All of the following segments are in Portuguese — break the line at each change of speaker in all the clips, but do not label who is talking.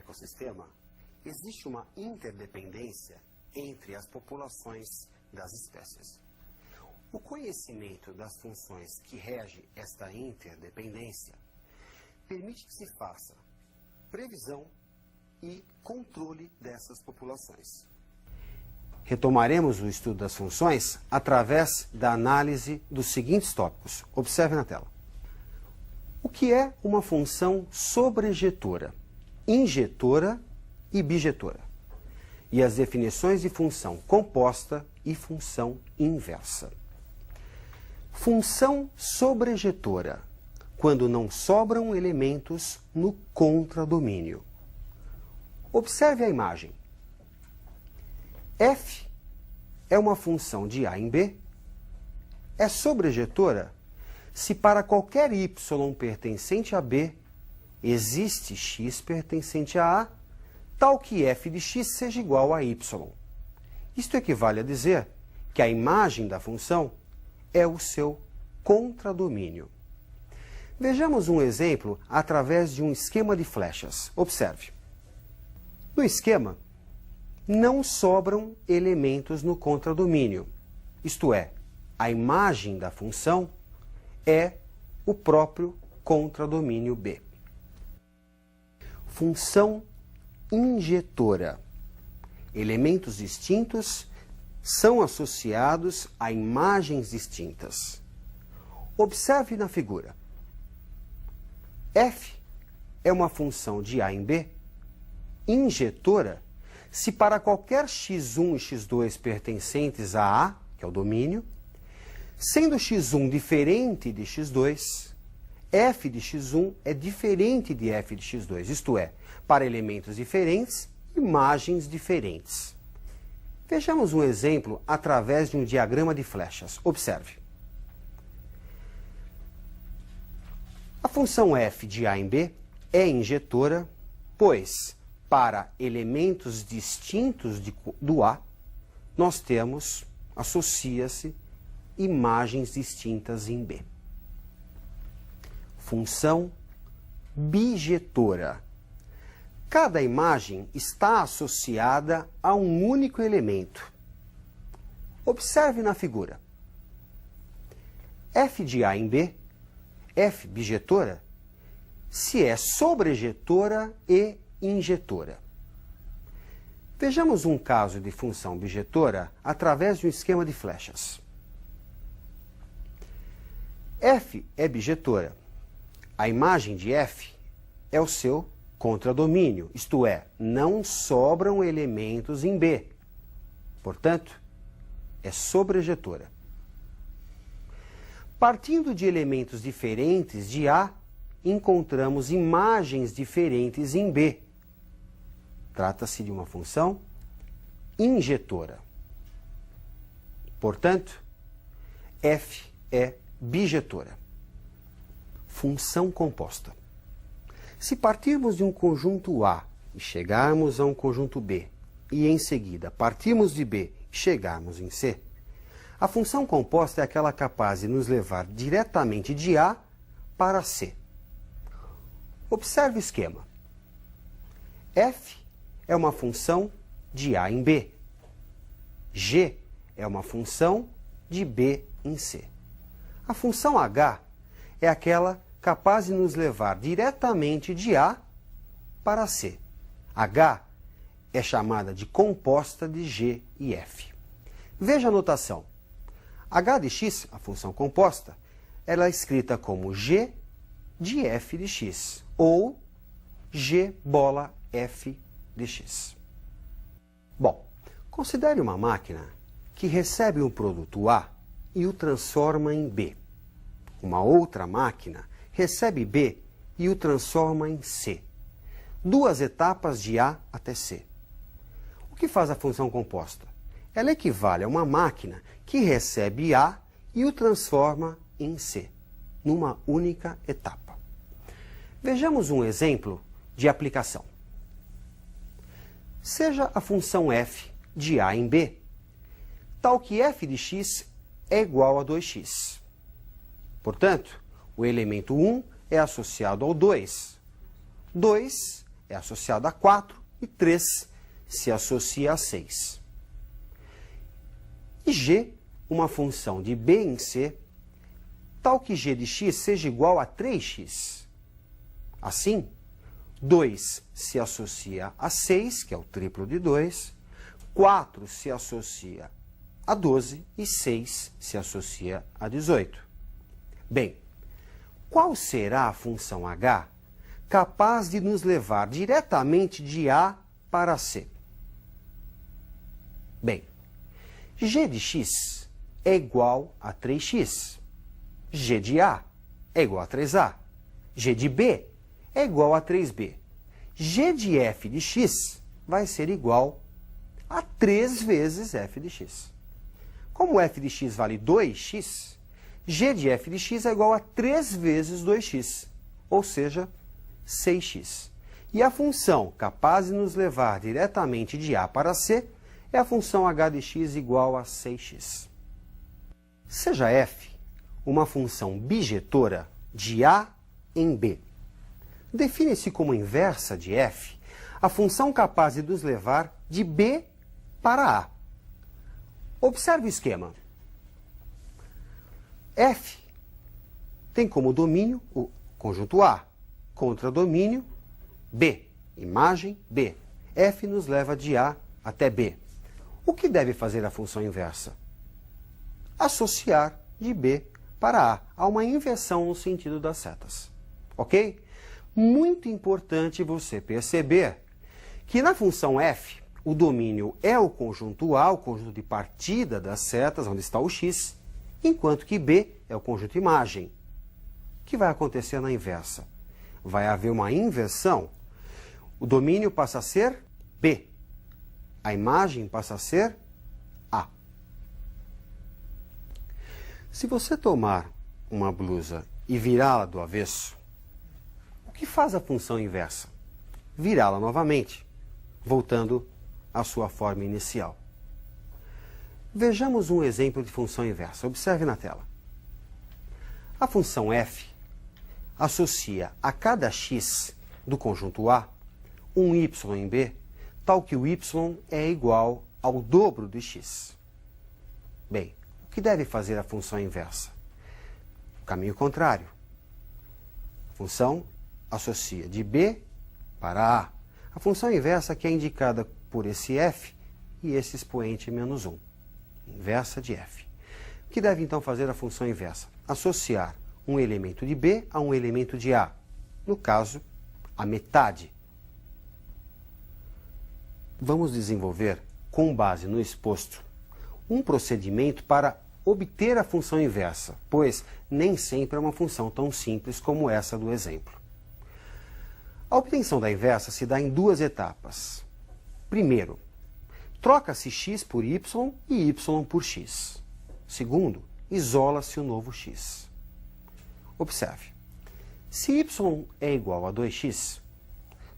ecossistema, existe uma interdependência entre as populações das espécies. O conhecimento das funções que regem esta interdependência permite que se faça previsão e controle dessas populações. Retomaremos o estudo das funções através da análise dos seguintes tópicos. Observe na tela. O que é uma função sobrejetora, injetora e bijetora? E as definições de função composta e função inversa. Função sobrejetora, quando não sobram elementos no contradomínio. Observe a imagem. F é uma função de A em B, é sobrejetora se para qualquer y pertencente a B existe x pertencente a A, tal que f de x seja igual a y. Isto equivale a dizer que a imagem da função é o seu contradomínio. Vejamos um exemplo através de um esquema de flechas. Observe. No esquema, não sobram elementos no contradomínio. Isto é, a imagem da função é o próprio contradomínio B. Função injetora. Elementos distintos são associados a imagens distintas. Observe na figura. F é uma função de A em B, injetora, se para qualquer x1 e x2 pertencentes a A, que é o domínio, sendo x1 diferente de x2, f de x1 é diferente de f de x2, isto é, para elementos diferentes, imagens diferentes. Vejamos um exemplo através de um diagrama de flechas. Observe. A função f de A em B é injetora, pois, para elementos distintos do A, nós temos, associa-se, imagens distintas em B. Função bijetora. Cada imagem está associada a um único elemento. Observe na figura. F de A em B, F bijetora, se é sobrejetora e injetora. Vejamos um caso de função bijetora através de um esquema de flechas. F é bijetora. A imagem de F é o seu contradomínio, isto é, não sobram elementos em B. Portanto, é sobrejetora. Partindo de elementos diferentes de A, encontramos imagens diferentes em B. Trata-se de uma função injetora. Portanto, F é bijetora. Função composta. Se partirmos de um conjunto A e chegarmos a um conjunto B, e em seguida partirmos de B e chegarmos em C, a função composta é aquela capaz de nos levar diretamente de A para C. Observe o esquema. F é uma função de A em B. G é uma função de B em C. A função H é aquela capaz de nos levar diretamente de A para C. H é chamada de composta de G e F. Veja a notação. H de x, a função composta, ela é escrita como G de f de x, ou G bola f de x. Bom, considere uma máquina que recebe um produto A e o transforma em B. Uma outra máquina recebe B e o transforma em C. Duas etapas de A até C. O que faz a função composta? Ela equivale a uma máquina que recebe A e o transforma em C, numa única etapa. Vejamos um exemplo de aplicação. Seja a função f de A em B, tal que f de x é igual a 2x. Portanto, o elemento 1 é associado ao 2. 2 é associado a 4 e 3 se associa a 6. E g, uma função de b em c, tal que g de x seja igual a 3x. Assim, 2 se associa a 6, que é o triplo de 2, 4 se associa a 12 e 6 se associa a 18. Bem, qual será a função h capaz de nos levar diretamente de A para C? Bem, g de x é igual a 3x. G de A é igual a 3A. G de B é igual a 3B. G de f de x vai ser igual a 3 vezes f de x. Como f de x vale 2x, g de f de x é igual a 3 vezes 2x, ou seja, 6x. E a função capaz de nos levar diretamente de A para C é a função h de x igual a 6x. Seja f uma função bijetora de A em B. Define-se como inversa de f a função capaz de nos levar de B para A. Observe o esquema. F tem como domínio o conjunto A, contra domínio B, imagem B. F nos leva de A até B. O que deve fazer a função inversa? Associar de B para A. Há uma inversão no sentido das setas. Ok? Muito importante você perceber que na função f, o domínio é o conjunto A, o conjunto de partida das setas, onde está o x, enquanto que B é o conjunto imagem. O que vai acontecer na inversa? Vai haver uma inversão. O domínio passa a ser B. A imagem passa a ser A. Se você tomar uma blusa e virá-la do avesso, o que faz a função inversa? Virá-la novamente, voltando à sua forma inicial. Vejamos um exemplo de função inversa. Observe na tela. A função f associa a cada x do conjunto A um y em B, tal que o y é igual ao dobro de x. Bem, o que deve fazer a função inversa? O caminho contrário. A função associa de B para A. A função inversa que é indicada por esse f e esse expoente menos 1. Inversa de f. O que deve então fazer a função inversa? Associar um elemento de B a um elemento de A. No caso, a metade. Vamos desenvolver, com base no exposto, um procedimento para obter a função inversa, pois nem sempre é uma função tão simples como essa do exemplo. A obtenção da inversa se dá em duas etapas. Primeiro, troca-se x por y e y por x. Segundo, isola-se o novo x. Observe. Se y é igual a 2x,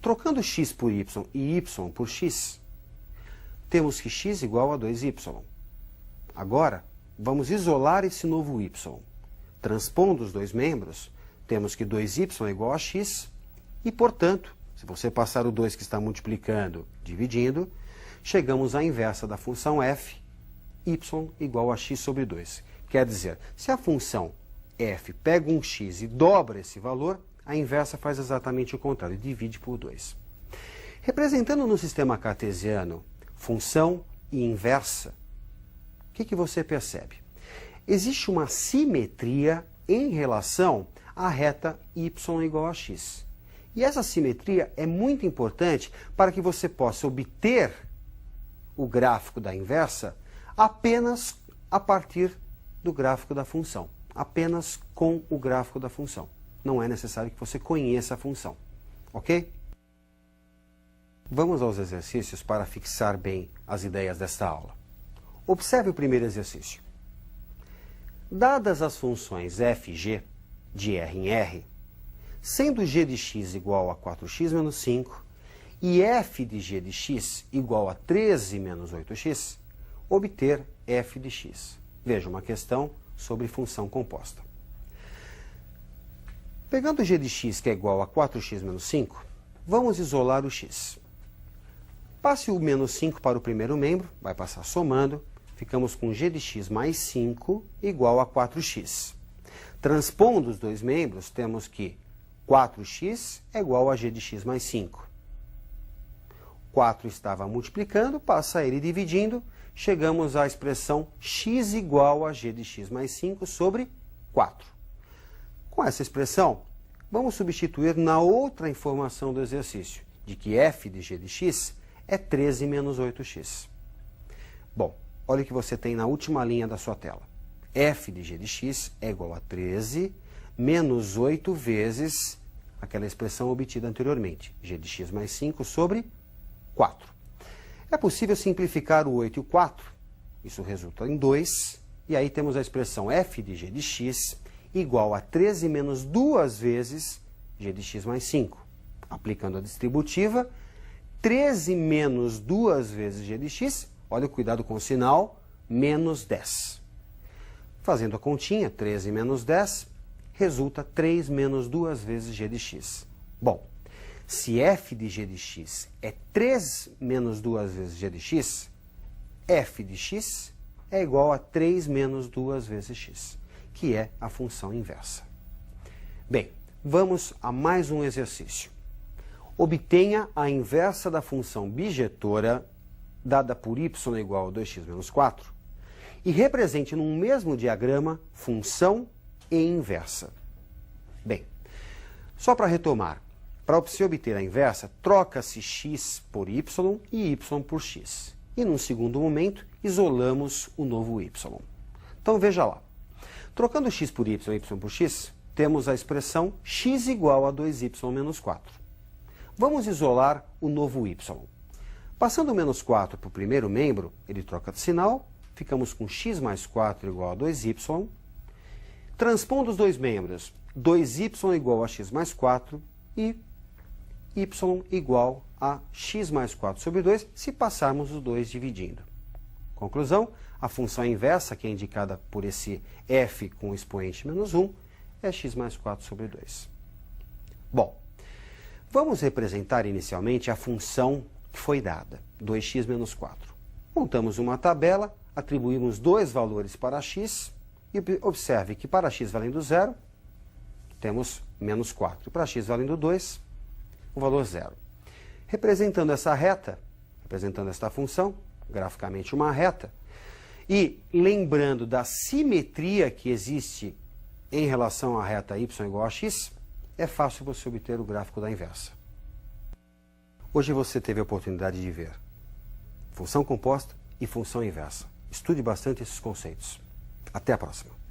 trocando x por y e y por x, temos que x igual a 2y. Agora, vamos isolar esse novo y. Transpondo os dois membros, temos que 2y é igual a x e, portanto, se você passar o 2 que está multiplicando, dividindo, chegamos à inversa da função f, y igual a x sobre 2. Quer dizer, se a função f pega um x e dobra esse valor, a inversa faz exatamente o contrário, divide por 2. Representando no sistema cartesiano função e inversa, o que você percebe? Existe uma simetria em relação à reta y igual a x. E essa simetria é muito importante para que você possa obter o gráfico da inversa apenas a partir do gráfico da função. Apenas com o gráfico da função. Não é necessário que você conheça a função. Ok? Vamos aos exercícios para fixar bem as ideias desta aula. Observe o primeiro exercício. Dadas as funções f e g, de R em R, sendo g de x igual a 4x menos 5 e f de g de x igual a 13 menos 8x, obter f de x. Veja uma questão sobre função composta. Pegando g de x, que é igual a 4x menos 5, Vamos isolar o x. Passe o menos 5 para o primeiro membro, vai passar somando, ficamos com g de x mais 5 igual a 4x. Transpondo os dois membros, temos que 4x é igual a g de x mais 5. 4 estava multiplicando, passa ele dividindo, chegamos à expressão x igual a g de x mais 5 sobre 4. Com essa expressão, vamos substituir na outra informação do exercício, de que f de g de x é 13 menos 8x. Bom, olha o que você tem na última linha da sua tela. f de g de x é igual a 13 menos 8 vezes aquela expressão obtida anteriormente, g de x mais 5 sobre 4. É possível simplificar o 8 e o 4, isso resulta em 2, e aí temos a expressão f de g de x igual a 13 menos 2 vezes g de x mais 5. Aplicando a distributiva, 13 menos 2 vezes g de x, olha o cuidado com o sinal, menos 10. Fazendo a continha, 13 menos 10, resulta 3 menos 2 vezes g de x. Bom, se f de g de x é 3 menos 2 vezes g de x, f de x é igual a 3 menos 2 vezes x, que é a função inversa. Bem, vamos a mais um exercício. Obtenha a inversa da função bijetora dada por y igual a 2x menos 4 e represente num mesmo diagrama função e inversa. Bem, só para retomar, para se obter a inversa, troca-se x por y e y por x. E num segundo momento, isolamos o novo y. Então veja lá. Trocando x por y e y por x, temos a expressão x igual a 2y menos 4. Vamos isolar o novo y. Passando o menos 4 para o primeiro membro, ele troca de sinal, ficamos com x mais 4 igual a 2y. Transpondo os dois membros, 2y igual a x mais 4 e y igual a x mais 4 sobre 2, se passarmos os dois dividindo. Conclusão, a função inversa, que é indicada por esse f com expoente menos 1, é x mais 4 sobre 2. Bom, vamos representar inicialmente a função que foi dada, 2x menos 4. Montamos uma tabela, atribuímos dois valores para x, e observe que para x valendo 0, temos menos 4. E para x valendo 2, o valor 0. Representando essa reta, representando esta função, graficamente uma reta, e lembrando da simetria que existe em relação à reta y igual a x, é fácil você obter o gráfico da inversa. Hoje você teve a oportunidade de ver função composta e função inversa. Estude bastante esses conceitos. Até a próxima.